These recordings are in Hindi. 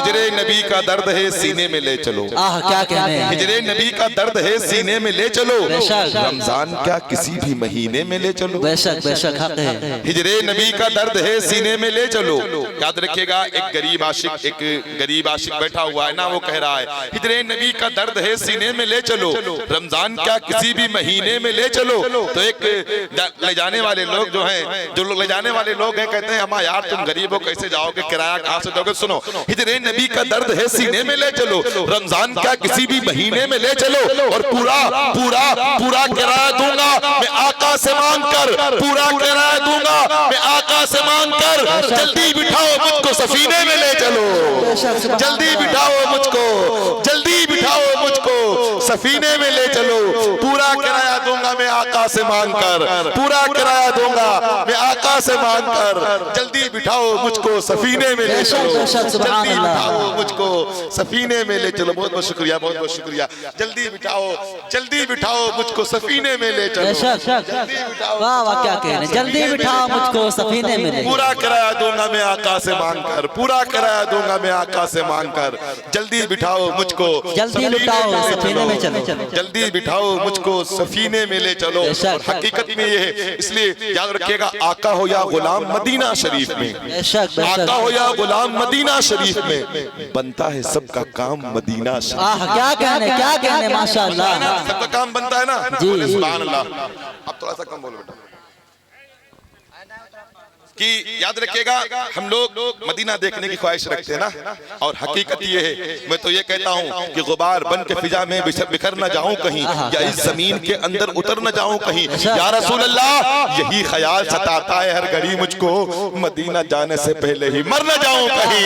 हिजरे नबी का दर्द है सीने में ले चलो। क्या कहने हैं। हिजरे नबी का दर्द है सीने में ले चलो। रमजान क्या किसी भी महीने में ले चलो। बेशक बेशक हक है। हिजरे नबी का दर्द है सीने में ले चलो। याद रखिएगा, एक गरीब आशिक बैठा हुआ है ना, वो कह रहा है हिजरे नबी का दर्द है सीने में ले चलो, रमजान क्या किसी भी महीने में ले चलो। तो एक ले जाने वाले लोग जो हैं, जो लोग ले जाने वाले लोग हैं, कहते हैं अम्मा यार तुम गरीब हो, कैसे जाओगे, किराया कहाँ से दोगे। सुनो, हिजरे नबी का दर्द है सीने में ले चलो, रमजान क्या किसी भी महीने में ले चलो, और पूरा पूरा पूरा किराया दूंगा मैं आका से मांग कर, पूरा किराया दूंगा मैं आका से मांग कर। जल्दी बिठाओ मुझको सफीने में ले चलो, जल्दी बिठाओ मुझको, जल्दी बिठाओ मुझको सफीने में ले चलो। पूरा किराया दूंगा मैं आका से मांग कर, पूरा किराया दूंगा मैं आका से मांग कर। जल्दी बिठाओ मुझको सफीने में ले चलो, जल्दी बिठाओ मुझको सफीने में ले चलो। बहुत बहुत शुक्रिया, बहुत बहुत शुक्रिया। जल्दी बिठाओ मुझको सफीने में ले चलो, जल्दी बिठाओ। वाह वाह, क्या कहने, जल्दी बिठाओ मुझको सफीने में ले। पूरा किराया दूंगा मैं आका से मांग कर, पूरा किराया दूंगा मैं आका से मांग कर। जल्दी बिठाओ मुझको, जल्दी बिठाओ सफीने में चलो, जल्दी बिठाओ मुझको सफीने में ले चलो। हकीकत में ये है, इसलिए याद रखिएगा, आका हो या गुलाम मदीना शरीफ में, आका हो या गुलाम मदीना शरीफ में बनता है सबका काम मदीना शरीफ। क्या कहने माशाअल्लाह, सबका काम बनता है ना जी। सुभान अल्लाह। अब थोड़ा सा कम बोलो बेटा। कि याद रखिएगा, हम लोग मदीना देखने की ख्वाहिश रखते हैं ना, और हकीकत ये है, मैं तो ये कहता हूँ कि गुबार बन के फिजा में बिखर न जाऊं कहीं, या इस जमीन के अंदर उतर न जाऊं कहीं। या रसूल अल्लाह, यही ख्याल सताता है हर घड़ी मुझको, मदीना जाने से पहले ही मर न जाऊं कहीं,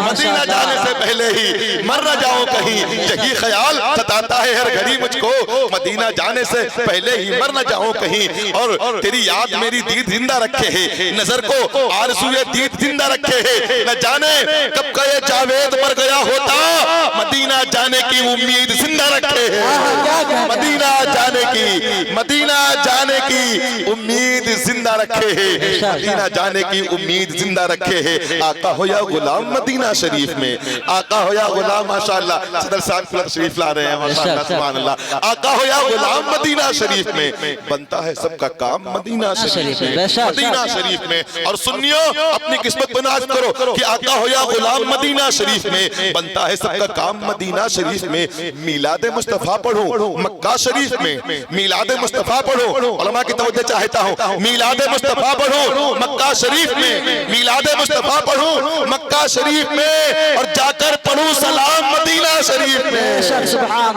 मदीना जाने से पहले ही मर न जाऊं कहीं। यही ख्याल सताता है हर घड़ी मुझको, मदीना जाने से पहले ही मर न जाऊं कहीं। और तेरी याद मेरी दीद जिंदा रखे है, नजर को आरज़ूए दीद जिंदा रखे है। न जाने कब का ये जावेद मर गया होता, मदीना जाने की उम्मीद जिंदा रखे है। मदीना जाने की उम्मीद जिंदा रखे है, मदीना जाने की उम्मीद जिंदा रखे है। आका हो या गुलाम मदीना शरीफ में, आका हो या गुलाम, माशाअल्लाह सदर साहब कुल शरीफ ला रहे हैं, माशाअल्लाह सुभान अल्लाह। आका हो या गुलाम मदीना शरीफ में बनता है सबका काम मदीना शरीफ में, मदीना शरीफ में। और सुन्नियों, अपनी किस्मत बनाज करो कि आका हो या गुलाम मदीना शरीफ में बनता है सबका काम मदीना शरीफ में। मिलाद मुस्तफा पढ़ो मक्का शरीफ में, मिलाद मुस्तफा पढ़ो, उलमा की तवज्जो चाहता हूँ, मिलाद मुस्तफा पढ़ो मक्का शरीफ में, मिलाद मुस्तफा पढ़ो मक्का शरीफ में, और जाकर पढ़ो सलाम मदीना शरीफ में,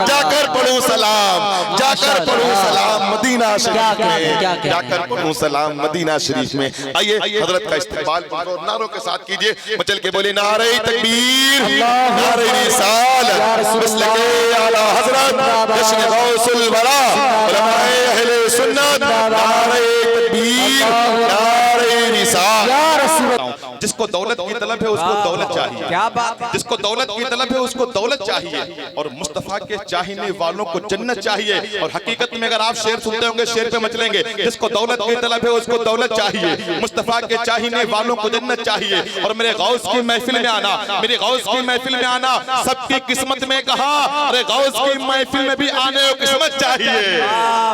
जाकर पढ़ो सलाम, जाकर पढ़ो सलाम मदीना शरीफ में, जाकर पढ़ो सलाम मदीना शरीफ में। आइए हजरत का इस्तकबाल नारों के साथ कीजिए, मचल के बोले नारे तकबीर, नारे रिसालत, बिस्मिल्लाह आला हजरत जश्न गौसुल वरा, उलमाए अहले सुन्नत, नारे तकबीर, नारे रिसालत। जिसको दौलत की तलब है उसको दौलत चाहिए, क्या बात, जिसको दौलत की तलब है उसको दौलत चाहिए, और मुस्तफा के चाहने वालों को जन्नत चाहिए। और हकीकत में अगर आप शेर सुनते होंगे, शेर पे मचलेंगे, जिसको दौलत की तलब है उसको दौलत चाहिए, मुस्तफा के चाहने वालों को जन्नत चाहिए। और मेरे गौस की महफिल में आना, मेरे गौस की महफिल में आना सबकी किस्मत में कहा, अरे गौस की महफिल में भी आने को किस्मत चाहिए,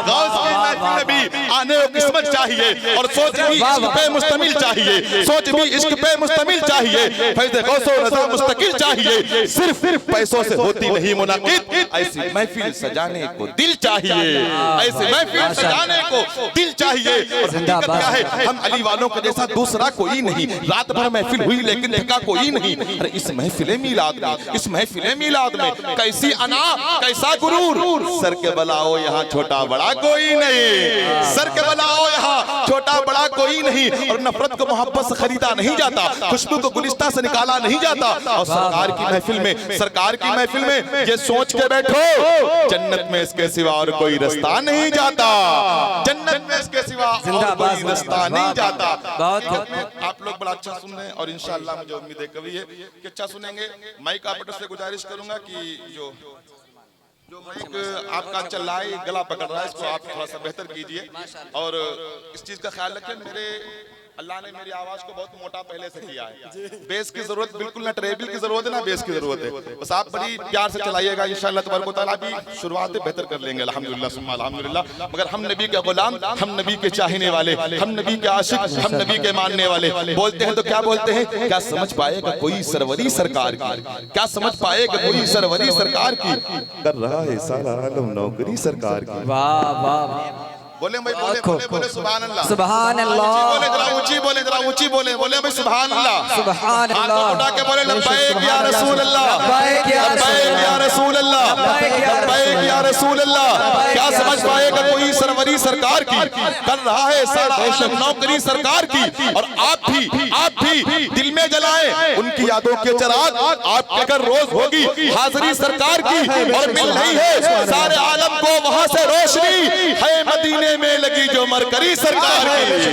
गौस की महफिल में भी आने को किस्मत चाहिए। और सोच भी इश्क पे मुश्तमिल चाहिए, सोच भी इश्क पे मुश्तमिल चाहिए, फैज़ गौस और रज़ा मुस्तकिल चाहिए। सिर्फ पैसों से होती नहीं मुनाकिद, ऐसी महफिल सजाने को दिल चाहिए, ऐसी महफिल सजाने को दिल चाहिए। और हकीकत क्या है, हम अली वालों को जैसा दूसरा कोई नहीं, रात भर महफिल हुई लेकिन थका कोई नहीं। अरे इस महफिल मीलाद में, इस महफिल मीलाद में कैसी अना, कैसा गुरूर, सर के बलाओ यहाँ छोटा बड़ा कोई नहीं, सर के बलाओ यहाँ छोटा बड़ा कोई नहीं। और नफरत को मोहब्बत से खरीदा नहीं जाता, खुशबू को गुलिस्ता से निकाला नहीं जाता। और सरकार की महफिल में, सरकार की महफिल में ये सोच के बैठो, जन्नत में इसके सिवा और कोई रास्ता नहीं जाता, जन्नत में इसके सिवा और कोई रास्ता नहीं जाता। आप लोग बड़ा अच्छा सुन रहे हैं, और इंशाअल्लाह मुझे उम्मीद है कभी है कि अच्छा सुनेंगे। माइक ऑपरेटर से गुजारिश करूंगा कि जो माइक आपका चल रहा है, गला पकड़ रहा है, इसको आप थोड़ा सा बेहतर कीजिए, और इस चीज का ख्याल रखें। मेरे अल्लाह ने मेरी आवाज को बहुत मोटा पहले से किया है। बेस की जरूरत बिल्कुल ना ट्रेबल की जरूरत है ना बेस की जरूरत है। बस आप बड़ी प्यार से चलाइएगा, इंशाअल्लाह तबारक व तआला भी शुरुआत बेहतर कर लेंगे अल्हम्दुलिल्लाह सुम्मा अल्हम्दुलिल्लाह। मगर हम नबी के गुलाम, हम नबी के चाहने वाले, हम नबी के आशिक, हम नबी के मानने वाले बोलते हैं तो क्या बोलते हैं? क्या समझ पाएगा कोई सरवरी सरकार की? क्या समझ पाएगा कोई सरवरी सरकार की? कर रहा है सारा आलम नौकरी सरकार की। वाह वाह, बोले भाई, बोले बोले बोले सुभान अल्लाह, सुभान अल्लाह, बोले जरा ऊंची बोले, जरा ऊंची बोले, बोले भाई सुभान अल्लाह, सुभान अल्लाह, हाथ उठा के बोले लब्बैक या रसूल अल्लाह, लब्बैक या रसूल अल्लाह, लब्बैक या रसूल अल्लाह। क्या समझ पाएगा कोई सरवरी सरकार की? कर रहा है सारा आलम नौकरी सरकार की। और आप भी दिल में जलाएं उनकी यादों के चिराग। आपके घर रोज होगी हाजिरी सरकार की और मिल रही है सारे आलम को वहां से रोशनी है। मदीने में लगी जो मरकरी सरकार की,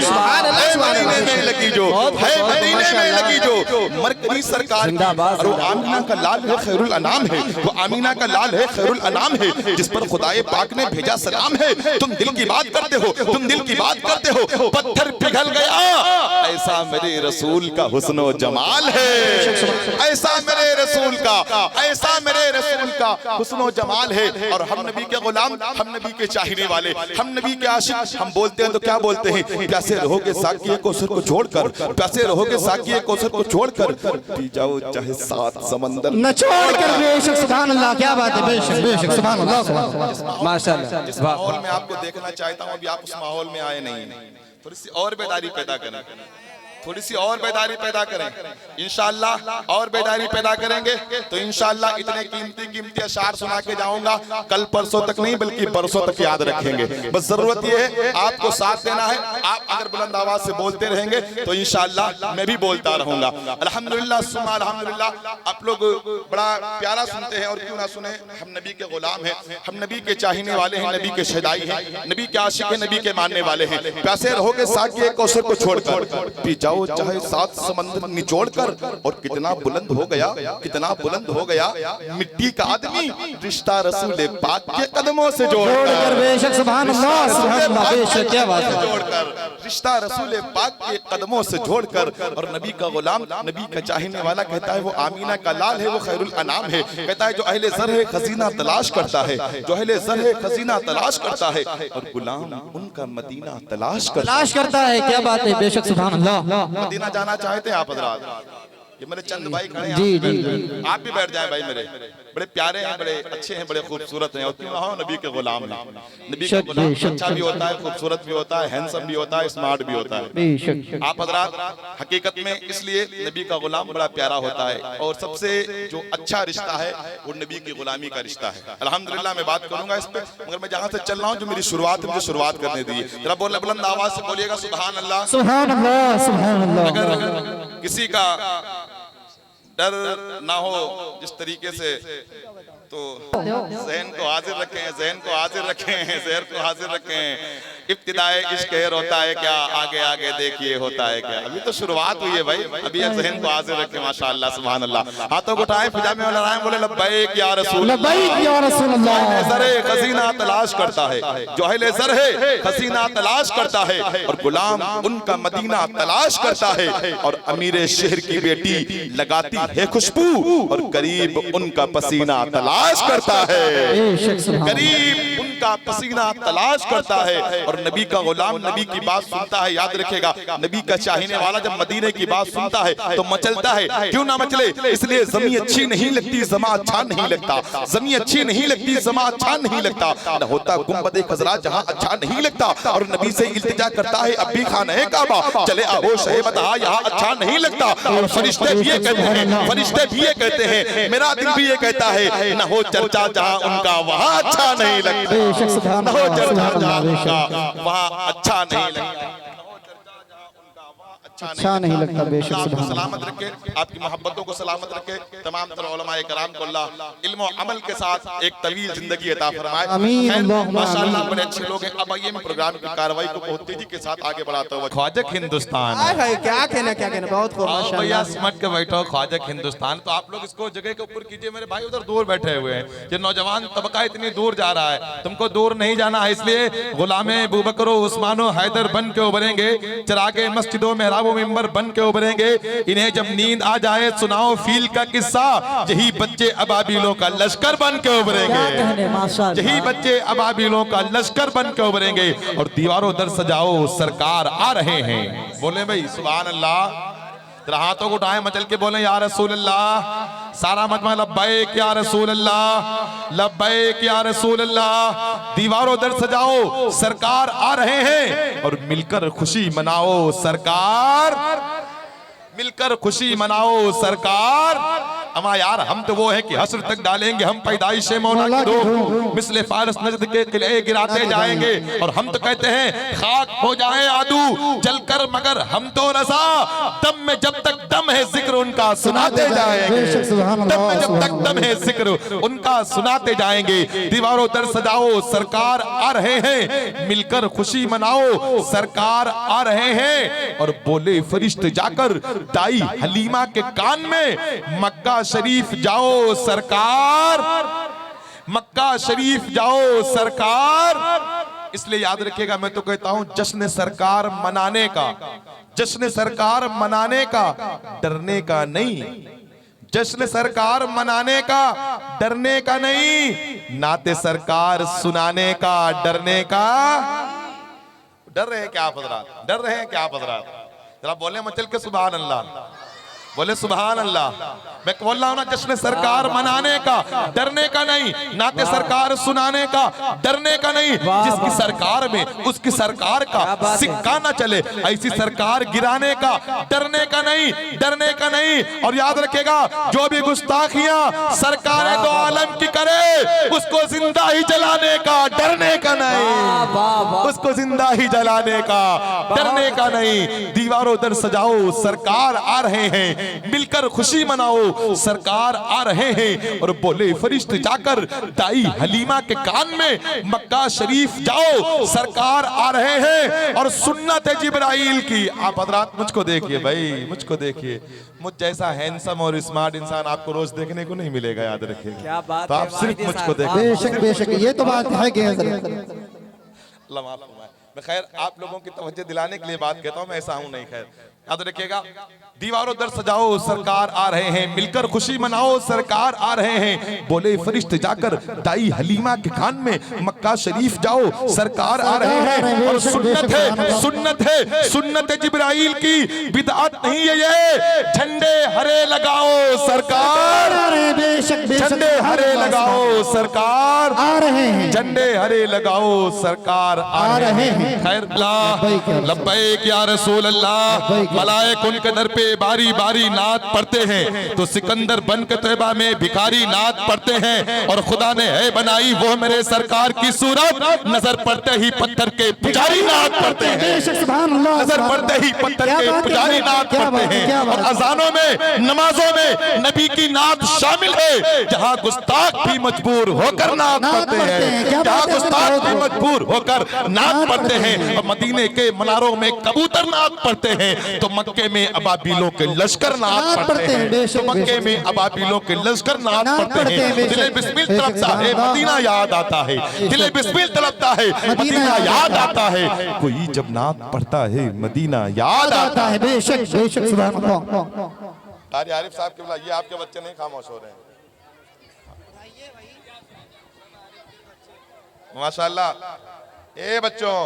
मदीने में लगी जो है, मदीने में लगी जो मरकरी सरकार की। और वो आमीना का लाल है, खैरुल अनाम है, वो आमीना का लाल है, खैरुल अनाम है, जिस पर खुदाए पाक ने भेजा सलाम है। तुम दिल की बात करते हो, तुम दिल की बात करते हो, पत्थर पिघल गया। ऐसा मेरे रसूल का हुस्नो जमाल है, ऐसा मेरे रसूल का, ऐसा मेरे रसूल का हुस्नो जमाल है। और हम नबी के गुलाम, हम नबी के चाहने वाले, हम नबी के आशिक। हम बोलते हैं तो क्या बोलते हैं? प्यासे रहोगे साकिए कौसर को छोड़कर, प्यासे रहोगे साकिए कौसर को छोड़कर, पी जाओ चाहे 7 समंदर न छोड़कर। बेशक सुभान अल्लाह, क्या बात है, बेशक बेशक सुभान अल्लाह माशाअल्लाह। जिस माहौल में आपको देखना चाहता हूँ, अभी आप उस माहौल में आए नहीं। थोड़ी सी और बेदारी पैदा करें, थोड़ी सी और बेदारी पैदा करें इंशाअल्लाह। और बेदारी पैदा करेंगे तो इंशाअल्लाह इतने कीमती अशार सुना के जाऊंगा, कल परसों तक नहीं बल्कि बरसों तक याद रखेंगे। बस जरूरत यह है आपको साथ देना है। आप अगर बुलंद आवाज से बोलते रहेंगे तो इंशाअल्लाह मैं भी बोलता रहूंगा। अल्हम्दुलिल्लाह सुम्मा अल्हम्दुलिल्लाह। आप लोग बड़ा प्यारा सुनते हैं और क्यों ना सुने। हम नबी के गुलाम हैं, हम नबी के चाहने वाले हैं, नबी के शहदाई हैं, नबी के आशिक हैं, नबी के मानने वाले हैं। प्यासे रहोगे साकिए कौसर को छोड़कर, पी जाओ चाहे 7 समंदर निचोड़कर। और कितना बुलंद हो गया, कितना बुलंद हो गया मिट्टी का आदमी, रिश्ता रसूल पाक के कदमों से जोड़कर। बेशक सुभान अल्लाह, सुभान अल्लाह, बेशक क्या बात है। जोड़कर रिश्ता रसूल पाक के कदमों से जोड़कर। और नबी का गुलाम, नबी का चाहने वाला कहता है वो आमीना का लाल है, वो खैरुल अनाम है। कहता है जो अहले ज़र है खजीना तलाश करता है, जो अहले ज़र है खजीना तलाश करता है। और गुलाम उनका मदीना तलाश करता है। क्या बात है, बेशक सुभान अल्लाह। मदीना जाना चाहते हैं आप हजरात? ये मेरे चंद भाई खड़े हैं, जी जी, आप भी बैठ जाएं भाई। मेरे बड़े प्यारे हैं, बड़े अच्छे हैं, बड़े खूबसूरत हैं। और क्यों ना हो, नबी के गुलाम हैं। नबी का गुलाम अच्छा भी होता है, खूबसूरत भी होता है, हैंडसम भी होता है, स्मार्ट भी होता है। आप हजरात हकीकत में इसलिए नबी का गुलाम बड़ा प्यारा होता है। और सबसे जो अच्छा रिश्ता है वो नबी की गुलामी का रिश्ता है। अल्हम्दुलिल्लाह मैं बात करूंगा इस पे, मगर मैं जहाँ से चल रहा हूँ जो मेरी शुरुआत है मुझे शुरुआत करने दीजिए। जरा बोल बुलंद आवाज से बोलिएगा सुभान अल्लाह, सुभान अल्लाह, सुभान अल्लाह। अगर किसी का डर ना हो जिस तरीके से, तो ज़हन को हाजिर रखें, ज़हन को हाजिर रखें, ज़हन को हाजिर रखें। इब्तिदाए इश्क है होता है क्या, आगे आगे देखिए होता है क्या। अभी तो शुरुआत हुई है भाई, अभी ज़हन को हाजिर रखें। माशाअल्लाह सुभान अल्लाह। हाथों को उठाएं, फिजामे में लहराएं, बोले लब्बैक या रसूल, लब्बैक या रसूल अल्लाह। ज़र है खजीना तलाश करता है, जो अहले ज़र है खजीना तलाश करता है। और गुलाम उनका मदीना तलाश करता है। और अमीर शहर की बेटी लगाती है खुशबू, और करीब उनका पसीना तलाश करता है, करीब उनका पसीना तलाश करता है। और नबी का गुलाम नबी की बात सुनता है। याद रखेगा, नबी का चाहने वाला जब मदीने की बात सुनता है तो मचलता है। क्यों ना मचले? इसलिए ज़मीं अच्छी नहीं लगती ज़मा अच्छा नहीं लगता, ज़मीं अच्छी नहीं लगती ज़मा अच्छा नहीं लगता। न होता गुंबद खज़रा जहां अच्छा नहीं लगता। और नबी से इल्तिजा करता है अब भी खाना है काबा, चले आओ शहे बता यहाँ अच्छा नहीं लगता। और फरिश्ते भी ये कहते हैं, फरिश्ते भी ये कहते हैं, मेरा दिल भी ये कहता है, न हो चर्चा जहां उनका वहां अच्छा नहीं लगता, न हो चर्चा जहां उनका वहां अच्छा नहीं लगता। अच्छा नहीं लगता बेशक अल्लाह आपको सुभान सलामत रखे, आपकी मोहब्बतों को सलामत रखे, तमाम तरह उलमाए कराम को अल्लाह इल्म और अमल के साथ एक तवील जिंदगी अता फरमाए। आमीन, खैर, अल्लाहुम्मा माशाअल्लाह आमीन। बड़े अच्छे लोग हैं। अब आइए मैं प्रोग्राम की कार्रवाई को बहुत तेजी के साथ आगे बढ़ाता हुआ ख्वाजक हिंदुस्तान हाय हाय, क्या कहना बहुत खूब आओ भैया माशाअल्लाह। सिमट के बैठो ख्वाजक हिंदुस्तान। तो आप लोग इसको जगह के ऊपर कीजिए, मेरे भाई उधर दूर बैठे हुए हैं, ये नौजवान तबका इतनी दूर जा रहा है, तुमको दूर नहीं जाना है, इसलिए गुलामे अबूबकरो उस्मानो हैदर बन के उभरेंगे, चरागे मस्जिदों मेहराबों मिंबर बन के उभरेंगे। इन्हें जब नींद आ जाए सुनाओ फील का किस्सा, यही बच्चे अबाबिलों का लश्कर बन के उभरेंगे, यही बच्चे अबाबिलों का लश्कर बन के उभरेंगे। और दीवारों दर सजाओ सरकार आ रहे हैं। बोले भाई सुभान अल्लाह, जरा हाथों को उठाएं मचल के बोले या रसूल अल्लाह। सारा मजमा लब्बैक या रसूल अल्लाह, लब्बैक या रसूल अल्लाह। दीवारों दर सजाओ सरकार आ रहे हैं, और मिलकर खुशी मनाओ सरकार, मिलकर खुशी मनाओ सरकार। अमा यार हम तो वो है कि हस्र तक डालेंगे हम पैदाइश मौला की दो, मिसले फारस नजद के किले गिराते जाएंगे। और हम तो कहते हैं खाक हो जाए आदू जलकर, मगर हम तो रजा दम में जब तक दम है जिक्र उनका सुनाते जाएंगे, दम में जब तक दम है जिक्र उनका सुनाते जाएंगे। दीवारों दर सजाओ सरकार आ रहे हैं, मिलकर खुशी मनाओ सरकार आ रहे हैं। और बोले फरिश्ते जाकर दाई हलीमा के कान में, मक्का शरीफ जाओ सरकार, मक्का शरीफ जाओ सरकार। इसलिए याद रखिएगा, मैं तो कहता हूं जश्न सरकार मनाने का, जश्न सरकार मनाने का, डरने का नहीं, जश्न सरकार मनाने का, डरने का नहीं, नाते सरकार सुनाने का, डरने का। डर रहे हैं क्या आप हजरात, डर रहे हैं क्या आप हजरात? जरा बोले मचल के सुभान अल्लाह, बोले सुभान अल्लाह। मैं बोल रहा हूं ना, जश्न सरकार मनाने का, डरने का नहीं, नाते सरकार सुनाने का, डरने का नहीं। जिसकी सरकार में उसकी सरकार का सिक्का न चले, ऐसी सरकार गिराने का, डरने का नहीं, डरने का नहीं। और याद रखेगा, जो भी गुस्ताखियां सरकार दो आलम की करे, उसको जिंदा ही जलाने का, डरने का नहीं, उसको जिंदा ही जलाने का, डरने का नहीं। दीवारों दर सजाओ सरकार आ रहे हैं, मिलकर खुशी मनाओ सरकार आ रहे हैं। और बोले फरिश्ते जाकर दाई हलीमा के कान में, मक्का शरीफ जाओ सरकार आ रहे हैं। और सुन्नत है जिब्राइल की। आप हजरात मुझको देखिए भाई, मुझको देखिए, मुझ जैसा हैंडसम और स्मार्ट इंसान आपको रोज देखने को नहीं मिलेगा, याद रखिएगा। क्या बात तो है, आप सिर्फ मुझको देखिए। बेशक बेशक, ये तो बात है कि अल्लाह माफ फरमाए। मैं खैर आप लोगों की तवज्जो दिलाने के लिए बात कहता हूँ, मैं ऐसा हूं नहीं। खैर याद रखिएगा, दीवारों दर सजाओ सरकार आ रहे हैं, मिलकर खुशी मनाओ सरकार आ रहे हैं। बोले फरिश्ते जाकर दाई हलीमा के कान में, मक्का शरीफ जाओ सरकार आ रहे हैं। और सुन्नत है, सुन्नत है, सुन्नत है जिब्राइल की, बिदअत नहीं है ये। झंडे हरे लगाओ सरकार, झंडे हरे लगाओ सरकार आ रहे हैं, झंडे हरे लगाओ सरकार आ रहे हैं। खैर लब्बैक या रसूल अल्लाह। मलाइक उनके दर पे बारी बारी नात पढ़ते हैं, तो सिकंदर बन के तैयबा में भिखारी नात पढ़ते हैं। और खुदा ने है बनाई वो मेरे सरकार की सूरत, नजर पड़ते ही पत्थर के पुजारी नात पढ़ते हैं, नजर पड़ते ही पत्थर के पुजारी नात पढ़ते हैं। और अजानों में नमाजों में नबी की नात शामिल है, जहाँ गुस्ताख भी मजबूर होकर नात पढ़ते हैं, जहाँ गुस्ताख भी मजबूर होकर नात पढ़ते हैं। और मदीने के मनारों में कबूतर नात पढ़ते हैं, तो मक्के में अबाबिलों के लश्कर नात पढ़ते हैं, तो मक्के में अबाबिलों के लश्कर नात पढ़ते हैं। दिले बिस्मिल तड़पता है मदीना याद आता है, दिले बिस्मिल तड़पता है मदीना याद आता है। कोई जब नात पढ़ता है मदीना याद आता है। बेशक बेशक, सुभान अल्लाह। कारी आरिफ साहब के बुलाइए, आपके बच्चे नहीं खामोश हो रहे हैं। माशाल्लाह। ए बच्चों,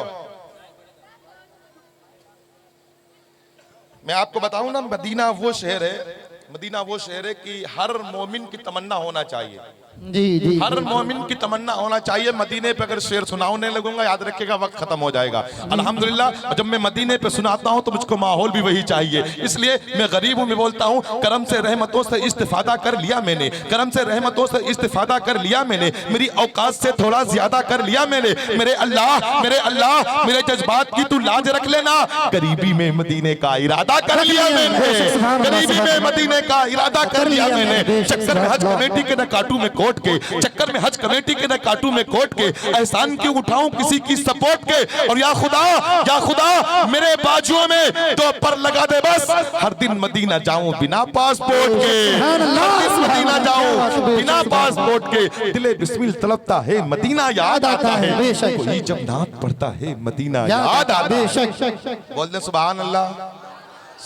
मैं आपको बताऊं ना, मदीना वो शहर है मदीना वो शहर है कि हर मोमिन की तमन्ना होना चाहिए, जी जी हर मोमिन की तमन्ना होना चाहिए। मदीने पे अगर शेर सुनाने लगूंगा याद रखिएगा वक्त खत्म हो जाएगा। अल्हम्दुलिल्लाह जब मैं मदीने पे सुनाता हूं तो मुझको माहौल भी वही चाहिए, इसलिए मैं गरीब हूं, मैं बोलता हूं करम से रहमतों से इस्तिफादा कर लिया मैंने, करम से रहमतों से इस्तिफादा कर लिया मैंने, मेरी औकात से थोड़ा ज्यादा कर लिया मैंने। मेरे अल्लाह मेरे जज्बात की तू लाज रख लेना, गरीबी में मदीने का इरादा कर लिया मैंने, गरीबी में मदीने का इरादा कर लिया मैंने। चक्कर में हज कमेटी के न काटू में कोट के, चक्कर में हज कमेटी के न काटू में कोट के, एहसान क्यों उठाऊं किसी की सपोर्ट के। और या खुदा मेरे बाजुओं में दो पर लगा दे बस, हर दिन मदीना जाऊं बिना पासपोर्ट के, हर दिन मदीना जाऊं बिना पासपोर्ट के। दिले बिस्मिल तड़पता है मदीना याद आता है, कोई जब नात पढ़ता है मदीना याद आता है। बोल दे सुभान अल्लाह,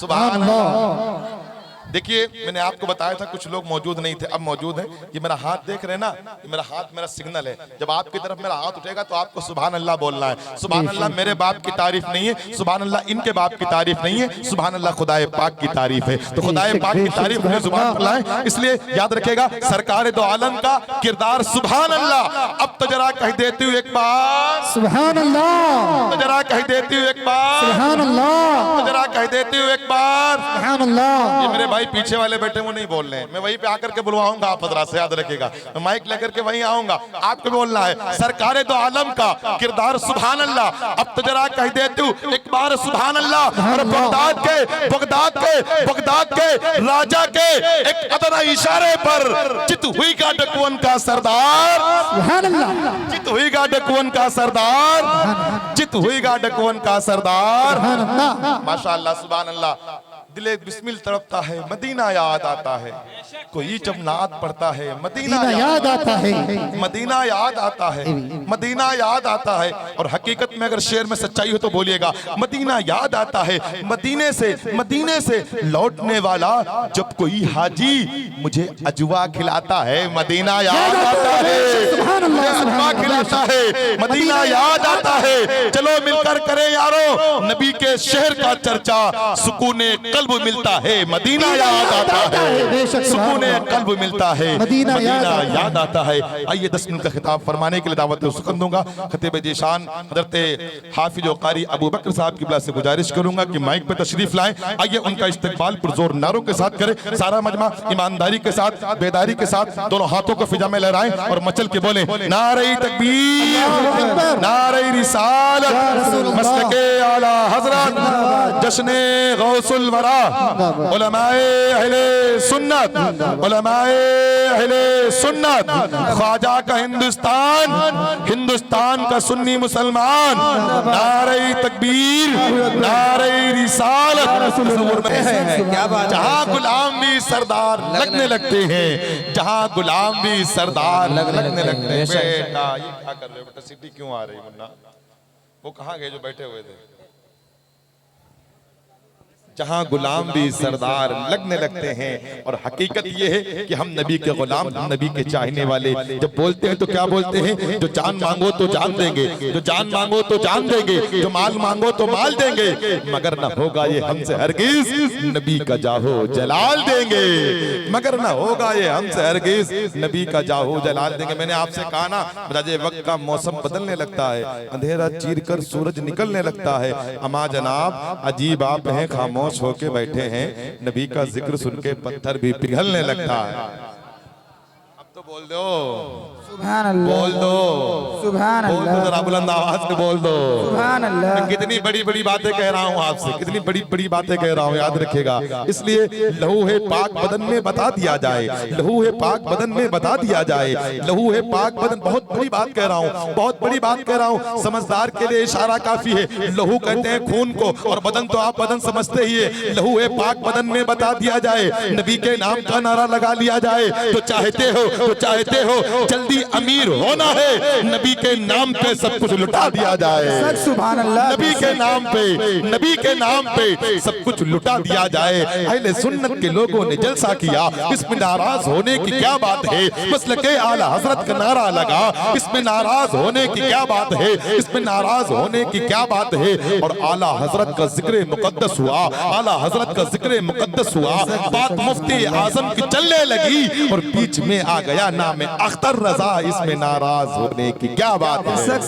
सुभान अल्लाह। देखिए मैंने आपको बताया था कुछ लोग मौजूद नहीं थे, अब मौजूद हैं। ये मेरा हाथ देख रहे हैं ना, ये मेरा हाथ मेरा सिग्नल है। जब आपकी तरफ मेरा हाथ उठेगा तो आपको सुभान अल्लाह बोलना है। सुभान अल्लाह मेरे बाप की तारीफ नहीं है, सुभान अल्लाह इनके बाप की तारीफ नहीं है, सुभान अल्लाह खुदाए पाक की तारीफ है। तो खुदाए पाक की तारीफ में जुबान पर लाएं, इसलिए याद रखेगा सरकार दो आलम का किरदार सुभान अल्लाह। अब तो जरा कह देती हूँ एक बार सुभान अल्लाह, तो जरा कह देती हूँ एक बार सुभान अल्लाह, तो जरा कह देती हूँ एक बार। सुभान अल्लाह। ये मेरे भाई पीछे वाले बैठे वो नहीं बोल रहे हैं, मैं वहीं पे आकर के बुलवाऊंगा आप हजरात से, याद रखिएगा। मैं माइक लेकर के वहीं आऊंगा, आपको बोलना है सरकार दो आलम का किरदार सुभान अल्लाह। अब तो जरा कह देती हूँ एक बार सुभान अल्लाह। और बगदाद के राजा के एक अदना इशारे पर चित हुई का डकुअन का सरदार, सुभान अल्लाह, चित हुई का डकुअन का सरदार, चित हुई का डकुअन का सरदार। माशाअल्लाह सुभान अल्लाह। दिले बिस्मिल तड़पता है मदीना याद आता है, कोई जब नात पढ़ता है मदीना याद आता है, मदीना याद आता है, मदीना याद आता है। और हकीकत में अगर शेर में सच्चाई हो तो बोलिएगा मदीना याद आता है। मदीने से लौटने वाला जब कोई हाजी मुझे अजवा खिलाता है मदीना याद आता है, अजवा खिलाता है मदीना याद आता है। चलो मिलकर करें यारो नबी के शहर का चर्चा, सुकूने कल्ब मिलता है मदीना याद आता है, सुकूने कल्ब मिलता है मदीना याद आता है। आइए 10 मिनट का खिताब फरमाने के लिए दावत सुकन दूंगा। खतीब जीशान हज़रत हाफिज व कारी अबू बकर साहब की बिला से गुजारिश करूंगा कि माइक पे तशरीफ लाएं। आइए उनका इस्तकबाल पुरजोर नारों के साथ करें। सारा मजमा ईमानदारी के साथ बेदारी के साथ दोनों हाथों को फिजा में लहराएं और मचल के बोले नारे तकबीर, नारे रिसालत, मसलके आला हजरत, जश्ने गौसुल वरा, उलमाए अहले सुन्नत, उलमाए अहले सुन्नत, ख्वाजा का हिंदुस्तान का सुन्नी मुसलमान, नारे तकबीर, नारे रिसालत। जहां गुलाम भी सरदार लगने लगते हैं, जहां गुलाम भी सरदार लगने लगते हैं। बेटा ये क्या कर रहे हो बेटा, सिटी क्यों आ रही मुन्ना? वो कहाँ गए जो बैठे हुए थे? जहां गुलाम भी सरदार लगने लगते हैं। और हकीकत ये है कि हम नबी के गुलाम, हम नबी के चाहने वाले। जब बोलते हैं तो क्या बोलते हैं? जो जान मांगो तो जान देंगे, जो जान मांगो तो जान देंगे, जो माल मांगो तो माल देंगे, मगर ना होगा ये हमसे हरगिज नबी का जाहो जलाल देंगे, मगर ना होगा ये हमसे हरगिज नबी का जाहो जलाल देंगे। मैंने आपसे कहा ना बजाजे वक्त का मौसम बदलने लगता है, अंधेरा चीर कर सूरज निकलने लगता है। अमा जनाब अजीब आप हैं, खामोश होके बैठे हैं, नबी का जिक्र सुन के पत्थर भी पिघलने लगता है। अब तो बोल दो सुभान अल्लाह, बोल दो सुभान बोल दो, जरा बुलंद आवाज से बोल दो सुभान अल्लाह। मैं कितनी बड़ी बड़ी बातें कह रहा हूँ आपसे, कितनी बड़ी बड़ी बातें कह रहा हूँ, याद रखिएगा। इसलिए लहू है पाक बदन में बता दिया जाए, लहू है पाक बदन में बता दिया जाए, लहू है पाक बदन। बहुत बड़ी बात कह रहा हूँ, बहुत बड़ी बात कह रहा हूँ, समझदार के लिए इशारा काफी है। लहू कहते हैं खून को, और बदन तो आप बदन समझते ही है। लहू है पाक बदन में बता दिया जाए, नबी के नाम का नारा लगा लिया जाए। तो चाहते हो तो चाहते हो जल्दी अमीर होना है, नबी के नाम पे सब कुछ लुटा दिया जाए। सुभान अल्लाह। नबी के नाम पे, नबी के नाम पे सब कुछ लुटा दिया जाए। अहले सुन्नत के लोगों ने जलसा किया, इसमें नाराज होने की क्या बात है? मसलके आला हजरत का नारा लगा, इसमें नाराज होने की क्या बात है? इसमें नाराज होने की क्या बात है? और आला हजरत का जिक्र मुकद्दस हुआ, आला हजरत का जिक्र मुकद्दस हुआ, बात मुफ्ती आजम की चलने लगी और बीच में आ गया नाम अख्तर रजा, इसमें नाराज होने की क्या बात है?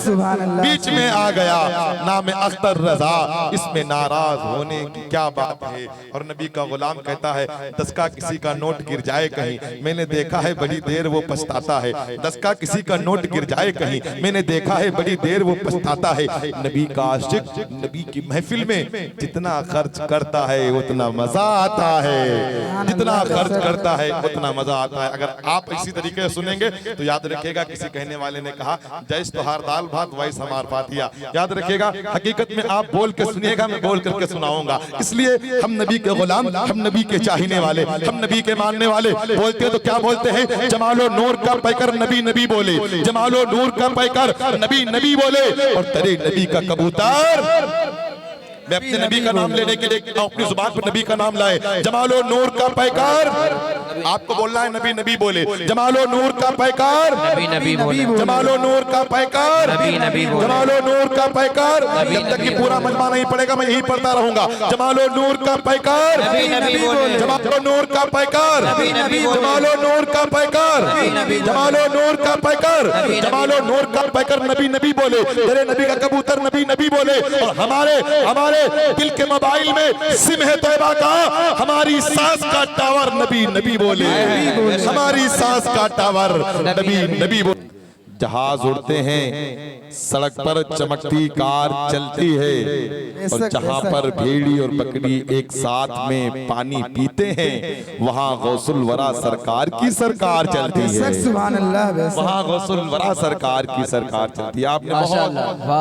बीच में आ गया नाम अख्तर रजा, इसमें नाराज होने की क्या बात है? और नबी का गुलाम कहता है 10 का किसी का नोट गिर जाए कहीं, मैंने देखा है बड़ी देर वो पछताता है। 10 का किसी का नोट गिर जाए कहीं, मैंने देखा है बड़ी देर वो पछताता है। नबी का आशिक नबी की महफिल में जितना खर्च करता है उतना मजा आता है, जितना खर्च करता है उतना मजा आता है। अगर आप इसी तरीके से सुनेंगे तो याद रखिएगा, किसी कहने वाले ने कहा जैस तोहार दाल भात वैस हमार फातिया। याद रखिएगा, हकीकत में आप बोल के सुनिएगा, मैं बोल करके सुनाऊंगा। इसलिए हम नबी के गुलाम, हम नबी के चाहने वाले, हम नबी के मानने वाले। बोलते तो क्या बोलते हैं? जमालो नूर का पैकर नबी नबी बोले, जमालो नूर का पैकर नबी नबी बोले। और तेरे नबी का कबूतर, मैं अपने नबी का नाम लेने के लिए अपनी जुबान पर नबी का नाम लाए। जमालो नूर का पैकार, आपको बोलना है नबी नबी बोले। जमालो नूर का पैकार, नबी नबी बोले। जमालो नूर का पैकार, नबी नबी बोले। जमालो नूर का पैकार। जब तक कि पूरा मजमा नहीं पड़ेगा मैं यही पढ़ता रहूंगा। जमालो नूर का पैकार, नबी नबी बोले। जमालो नूर का पैकार, नबी नबी बोले। जमालो नूर का पैकार, नबी नबी बोले। जमालो नूर का पैकार, नबी नबी जमालो नूर का पैकार नबी नबी बोले। तेरे नबी का कबूतर नबी नबी बोले। और हमारे दिल के मोबाइल में सिम है तौबा का, हमारी सांस का टावर नबी नबी बोले, हमारी सांस का टावर नबी नबी बोले। जहाज उड़ते हैं, सड़क पर चमकती कार चलती है, और जहां पर भेड़ी और बकरी एक साथ में पानी पीते हैं वहां गौसुल वरा सरकार की सरकार चलती है। वहां गौसुल वरा सरकार की सरकार चलती है। आपने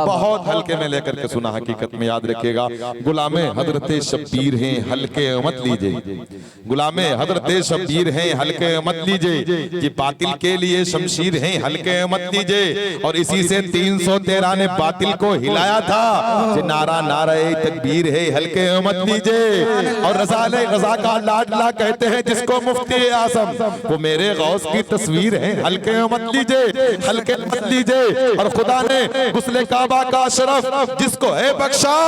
बहुत हल्के में लेकर के सुना, हकीकत में याद रखिएगा। गुलामे हजरत शब्बीर हैं, हल्के मत लीजिए। गुलामे हजरत शब्बीर हैं, हल्के मत लीजिए। ये बातिल के लिए शमशीर हैं, हल्के मत लीजिए। और इसी से 313 ने बातिल को हिलाया था। ये नारा नारे तकबीर है, हल्के मत लीजिए। और रजा का लाडला कहते हैं जिसको मुफ्ती आजम, वो मेरे गौस की तस्वीर है, हल्के मत लीजिए, हल्के मत लीजिए। और खुदा ने गुस्ले काबा का शरफ जिसको है बख्शा,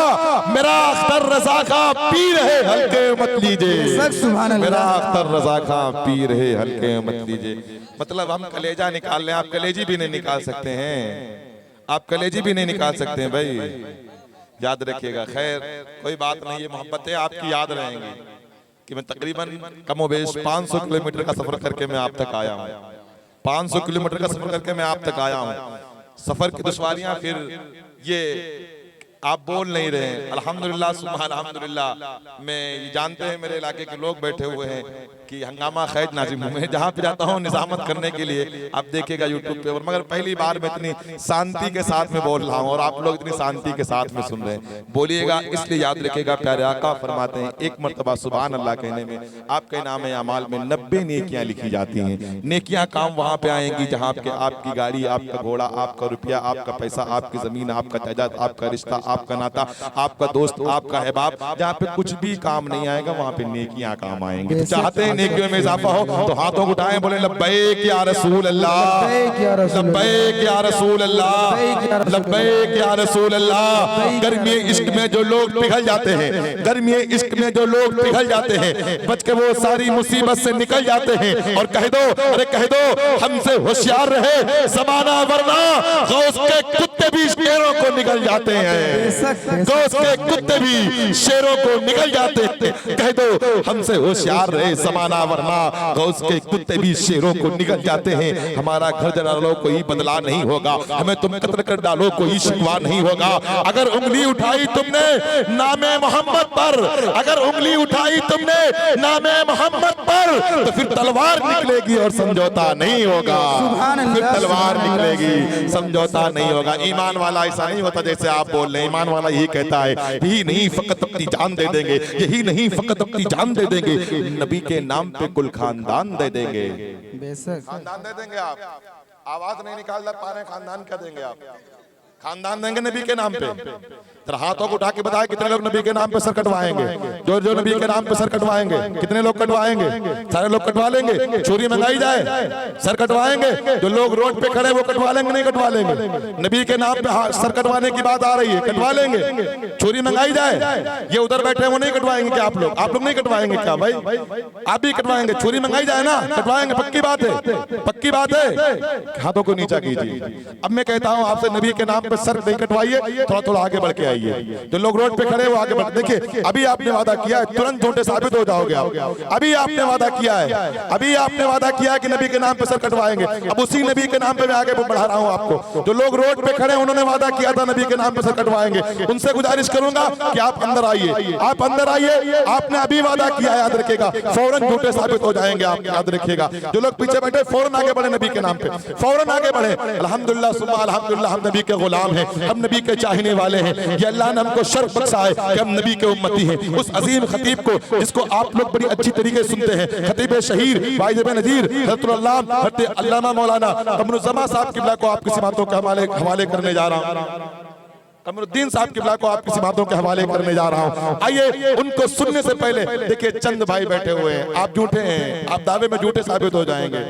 मेरा अख्तर रजा का पीर है, हल्के मत लीजिए। मेरा अख्तर रजा का पीर है, हल्के मत लीजिए। मतलब हम कलेजा निकाल लें, आप कलेजी भी नहीं निकाल सकते हैं, आप कलेजी भी नहीं निकाल सकते हैं भाई, याद रखिएगा। खैर कोई बात नहीं, ये मोहब्बतें आपकी याद रहेंगी कि मैं तकरीबन कमोबेश 500 किलोमीटर का सफर करके मैं आप तक आया हूँ। 500 किलोमीटर का सफर करके मैं आप तक आया हूँ। सफर की दुश्वारियां, फिर ये आप बोल नहीं रहे हैं। अल्हम्दुलिल्लाह सुभान अल्हम्दुलिल्लाह। मैं जानते हैं मेरे इलाके के लोग बैठे हुए हैं कि हंगामा खैज नाजिम हूँ। मैं जहाँ पे जाता हूँ निजामत करने के लिए, आप देखिएगा यूट्यूब पे। और मगर पहली बार मैं इतनी शांति के साथ में बोल रहा हूँ और आप लोग इतनी शांति के साथ में सुन रहे हैं। बोलिएगा, इसलिए याद रखिएगा। प्यारे आका फरमाते हैं एक मर्तबा सुभान अल्लाह कहने में आपके नाम अमाल में 90 नेकियां लिखी जाती हैं। नेकियां काम वहाँ पे आएंगी जहाँ आपकी गाड़ी, आपका घोड़ा, आपका रुपया, आपका पैसा, आपकी जमीन, आपका जायदाद, आपका रिश्ता, आपका नाता, आपका दोस्त, आपका अहबाब, जहाँ पे कुछ भी काम नहीं आएगा वहाँ पे नेकियां काम आएंगे। तो चाहते हैं नेकियों में इजाफा हो तो हाथों को उठाएं, बोले लब्बैक या रसूल अल्लाह, लब्बैक या रसूल अल्लाह, लब्बैक या रसूल अल्लाह। गर्मी इश्क में जो लोग पिघल जाते हैं, गर्मी इश्क में जो लोग पिघल जाते हैं, बच के वो सारी मुसीबत से निकल जाते हैं। और कह दो, अरे कह दो हमसे होशियार रहे ज़माना, वरना गौस के कुत्ते भी शेरों को निकल जाते हैं, गौस के कुत्ते भी शेरों को निकल जाते हैं। कह दो हमसे होशियार रहे ज़माना, वरना गौस के कुत्ते भी शेरों को निकल जाते हैं। हमारा घर जला लो कोई बदला नहीं होगा, हमें तुम कत्ल कर डालो कोई शिकवा नहीं होगा। अगर उंगली उठाई तुमने नामे मोहम्मद पर, अगर उंगली उठाई तुमने नामे मोहम्मद पर, तो फिर तलवार निकलेगी और समझौता नहीं होगा, फिर तलवार निकलेगी, समझौता नहीं होगा। ईमान वाला ऐसा नहीं होता जैसे आप बोल रहे हैं। ईमान वाला यही कहता है, यही नहीं फकत अपनी जान दे देंगे, यही नहीं फकत अपनी जान दे देंगे, नबी के नाम पे कुल खानदान दे देंगे। खानदान दे देंगे आप, आवाज नहीं निकाल पा रहे, खानदान क्या देंगे आप? खानदान देंगे नबी के नाम पे। तेरा हाथों को उठा के बताया कितने लोग नबी के नाम पे सर कटवाएंगे? जो जो नबी के नाम पे सर कटवाएंगे, कितने लोग कटवाएंगे? सारे लोग कटवा लेंगे। चोरी मंगाई जाए, सर कटवाएंगे। जो लोग रोड पे खड़े वो कटवा लेंगे, नहीं कटवा लेंगे? नबी के नाम पे सर कटवाने की बात आ रही है, कटवा लेंगे। चोरी मंगाई जाए, ये उधर बैठे वो नहीं कटवाएंगे क्या? आप लोग नहीं कटवाएंगे क्या भाई? आप भी कटवाएंगे। चोरी मंगाई जाए ना, कटवाएंगे, पक्की बात है, पक्की बात है। हाथों को नीचा कीजिए। अब मैं कहता हूँ आपसे, नबी के नाम पे सर नहीं कटवाइए, थोड़ा थोड़ा आगे बढ़ के आइए। जो लोग रोड पे खड़े वो आगे बढ़। देखिए, अभी आपने वादा किया है, तुरंत झूठे साबित हो जाओगे आप। अभी आपने वादा किया है, अभी आपने वादा किया है कि नबी के नाम पे सर कटवाएंगे। अब उसी नबी के नाम पे मैं आगे बढ़ा रहा हूँ आपको। जो लोग रोड पे खड़े उन्होंने वादा किया था नबी के नाम पे सर कटवाएंगे, उनसे गुजारिश करूंगा कि आप अंदर आइए, आप अंदर आइए। आपने अभी वादा किया है, याद रखिएगा, फौरन झूठे साबित हो जाएंगे आप, याद रखिएगा। जो लोग पीछे बैठे फौरन आगे बढ़े, नबी के नाम पे फौरन आगे बढ़े। अल्हम्दुलिल्लाह सुम्मा अल्हम्दुलिल्लाह, हम नबी के गुलाम हैं, हम नबी के चाहने वाले हैं। ये अल्लाह ने हमको शर्फ बख्शा है कि हम नबी के उम्मती हैं। उस अजीम खतीब को जिसको आप लोग बड़ी अच्छी तरीके से सुनते हैं, खतीब शहीर वाइज़ नज़ीर हज़रत अल्लामा मौलाना कमरुज़्ज़मा साहब किबला को आपकी बातों के हवाले करने जा रहा हूँ। कमरुद्दीन साहब किबला को आपकी बातों के हवाले करने जा रहा हूँ। आइए, उनको सुनने से पहले देखिए, चंद भाई बैठे हुए हैं, आप झूठे हैं, आप दावे में झूठे साबित हो जाएंगे।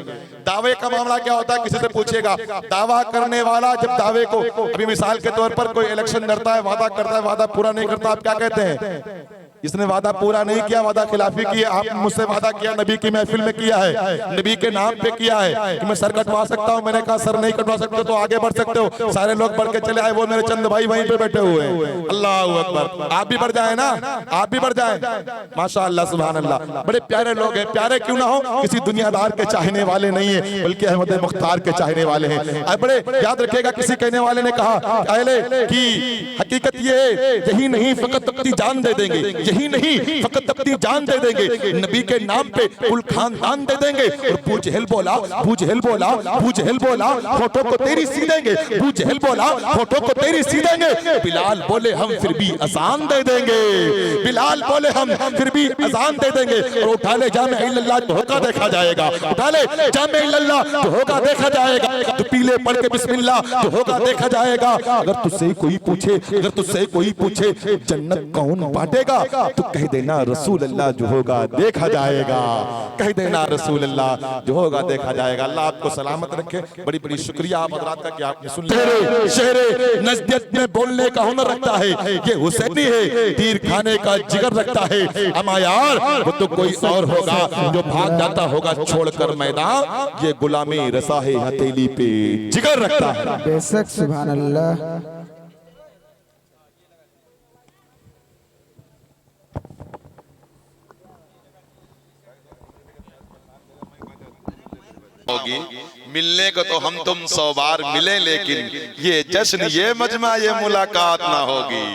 दावे का मामला क्या होता है, किसी से पूछिएगा। दावा करने वाला जब दावे को, अभी मिसाल के तौर पर कोई इलेक्शन लड़ता है, वादा करता है, वादा पूरा नहीं करता, आप क्या कहते हैं? इसने वादा पूरा नहीं किया, वादा खिलाफी की है। आप मुझसे वादा किया, नबी की महफिल में किया है, नबी के नाम पे किया है कि मैं सर कटवा सकता हूं। मैंने कहा सर नहीं कटवा सकते तो आगे बढ़ सकते हो। सारे लोग बढ़ के चले आए, वो मेरे चंद भाई वहीं पे बैठे हुए हैं। अल्लाह अकबर। आप भी बढ़ जाए ना, आप भी बढ़ जाए। माशाअल्लाह, सुभान अल्लाह। बड़े प्यारे लोग हैं। प्यारे क्यों ना हो, किसी दुनियादार के चाहने वाले नहीं है, बल्कि अहमद मुख्तार के चाहने वाले हैं। बड़े याद रखिएगा, किसी कहने वाले ने कहा पहले कि हकीकत ये है, यही नहीं फकत अपनी जान दे देंगे, यही नहीं फकत अपनी जान दे देंगे, नबी के नाम पे कुल खानदान दे देंगे। और अबू जहल बोला, अबू जहल बोला, अबू जहल बोला, होठों को तेरी सी देंगे। अबू जहल बोला, होठों को तेरी सी देंगे। बिलाल बोले, हम फिर भी अजान दे देंगे। बिलाल बोले, हम फिर भी अजान दे देंगे। और उठा ले जामे इल्लल्लाह तो होगा देखा जाएगा, उठा ले जामे इल्लल्लाह तो होगा देखा जाएगा। तो पीले पढ़ के बिस्मिल्लाह तो होगा देखा जाएगा। अगर तुझसे कोई पूछे, अगर तुझसे कोई पूछे जन्नत कौन बांटेगा, तो कह देना रसूल अल्लाह जो होगा देखा जाएगा। कह देना रसूल अल्लाह जो होगा देखा जाएगा। अल्लाह आपको सलामत रखे। बड़ी बड़ी शुक्रिया आप हजरात का कि आपने सुन लिया। शहरे नज़दियत में बोलने का हुनर रखता है, ये हुसैनी है। तीर खाने का जिगर रखता है। अमा यार, वो तो कोई और होगा जो भाग जाता होगा छोड़कर मैदान। ये गुलामी रसा है, हथेली पे जिगर रखता है। बेशक, सुभान अल्लाह। होगी मिलने को तो हम तुम 100 बार मिले, लेकिन ये जश्न ये मजमा ये मुलाकात ना होगी।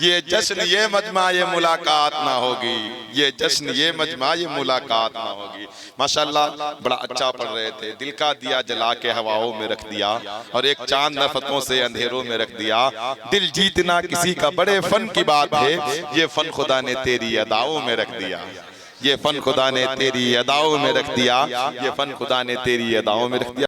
ये जश्न ये मजमा ये मुलाकात ना होगी। ये जश्न ये मजमा ये मुलाकात ना होगी। माशाल्लाह, बड़ा अच्छा पढ़ रहे थे। दिल का दिया जला के हवाओं में रख दिया, और एक चांद नफतों से अंधेरों में रख दिया। दिल जीतना किसी का बड़े फन की बात है, ये फन खुदा ने तेरी अदाओं में रख दिया। ये फन खुदा ने तेरी अदाओं में रख दिया। ये फन खुदा ने तेरी अदाओं में रख दिया।